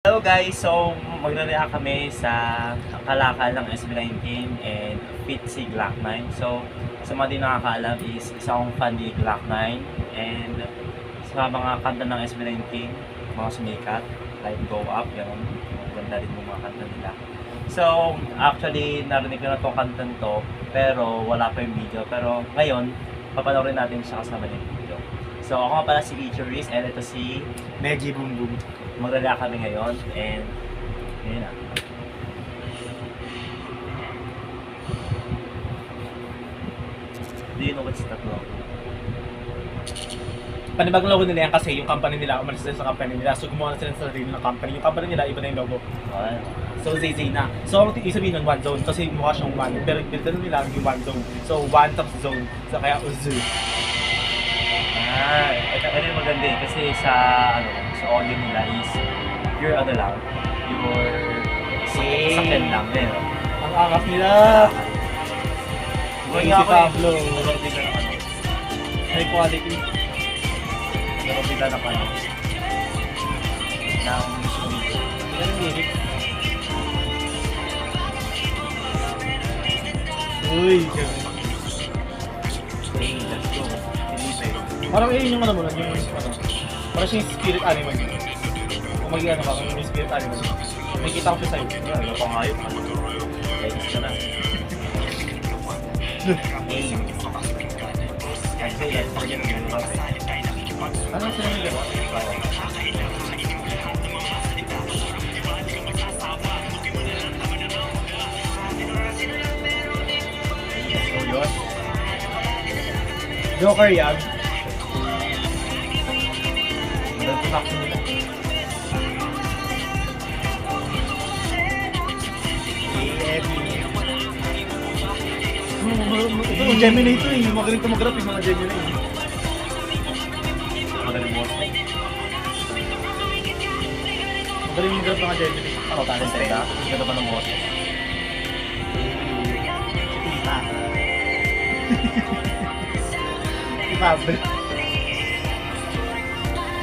Hello guys! So, magre-react kami sa kalakal ng SB19 and Fit si Glock 9. So, sa mga di nakakaalam is isa akong fan ni Glock 9 and sa mga kanta ng SB19, mga sumikat, like Go Up, gano'n. Maganda rin yung mga kanta nila. So, actually, narinig ko na itong kantan to, pero wala pa yung video. Pero ngayon, papanoorin natin siya kasama yung video. So, ako nga pala si Ichoris and ito si Meggy Boom Boom. Maglalakad kami ngayon and yun na. Do you know what's that logo? Panibagong logo nila yan kasi yung company nila, umalis sila sa company nila. So gumawa na sila sa sarili ng company. Yung company nila, iba na yung logo. Ayun. So Zay na. So ang isabihin nun, one zone. Kasi mukha siyang one. Pero bildan nila yung one zone. So one top zone. So kaya Uzu. Ito yung maganda eh. Kasi sa audio nila is your lang. Your second lang. Ayun. Ang angas nila. Huwag Si nga ako Pablo. Huwag bigla ng High quality. Huwag bigla ng ng music video. Yan ang lyrics. Uy, Okay, let's go. Felipe. parang yun yung ano mo lang, yung ano. Parang siya yung spirit animal niya. Kung mag-ano ka, kung yung spirit animal niya. May kita ko siya sa'yo. Ano pa nga yun? Edit ka na. Kasi yan, yan yung kasi. Ano sila yung gano'n? So yun. Joker yan. Magandang tumakso nila. Ito, Gemini ito eh. Magaling tumagrap yung mga Gemini. Magaling mo. Magaling tumagrap mga Gemini. Ako, talent ka? Ganda pa ng bote. Si Tita. Si Pablo.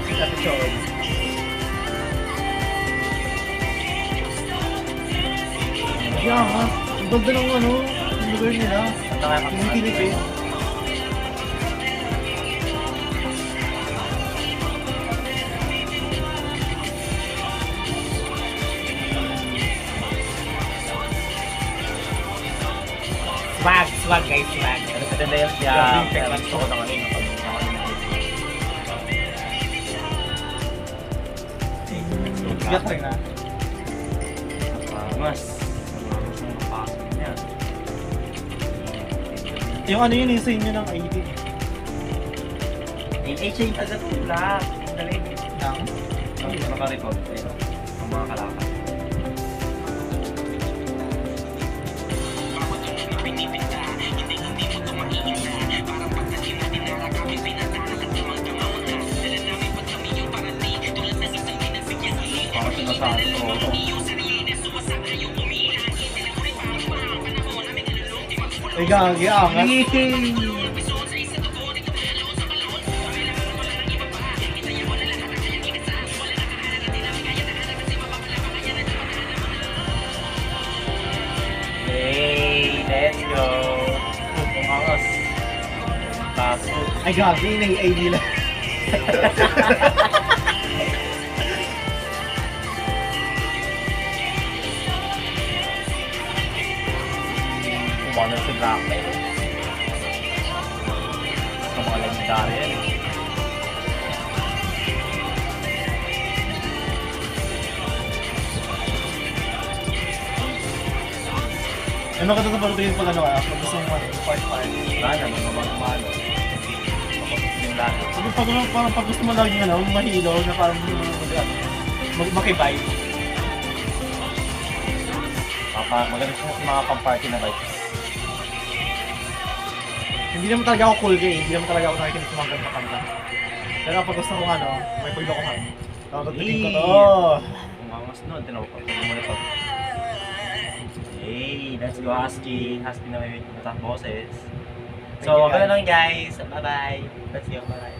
Si Ate Chon. Kaya nga, ang ganda ng ano, yung lugar nila. Ang tanga ka. Kinikilig eh. Swag guys, swag. Ano sa ganda yun siya? Grabe yung Kaya technique. gusto ko na kanina. Bigat rin ah. Mas. Mas ang napasok niya. Yung ano yun, isa inyo ng ID. Siya yung agad nila. Galing. Nang? Ang naka-record. Ayun. Ang mga kalakal. Parang sinasabi ko. Ay, gagi, angas. Hey, let's go. Pumangas. Taso. Ay, gagi, nai-ID nila. Pumangas si Black. Sa mga legendary yan. Ano ka sa pagdating pag ano ka? Pag gusto mo part 5. Wala na, mamamalo. Kapapos din lahat. Parang pag gusto mo laging ano, mahilo na parang makibay. Maganda siya sa mga pang-party na vibes. Hindi naman talaga ako cool gay, hindi naman talaga ako nakikinig sa mga ganito kanta. Pero pag gusto ko ano, may paglokohan. Tawag-tingin ko to. Pumangas nun, tinawag ko muna ito. Hey, let's go Husky. Husky na may matang boses. So, Thank you, ganun lang guys. Bye-bye. Let's go. Bye-bye.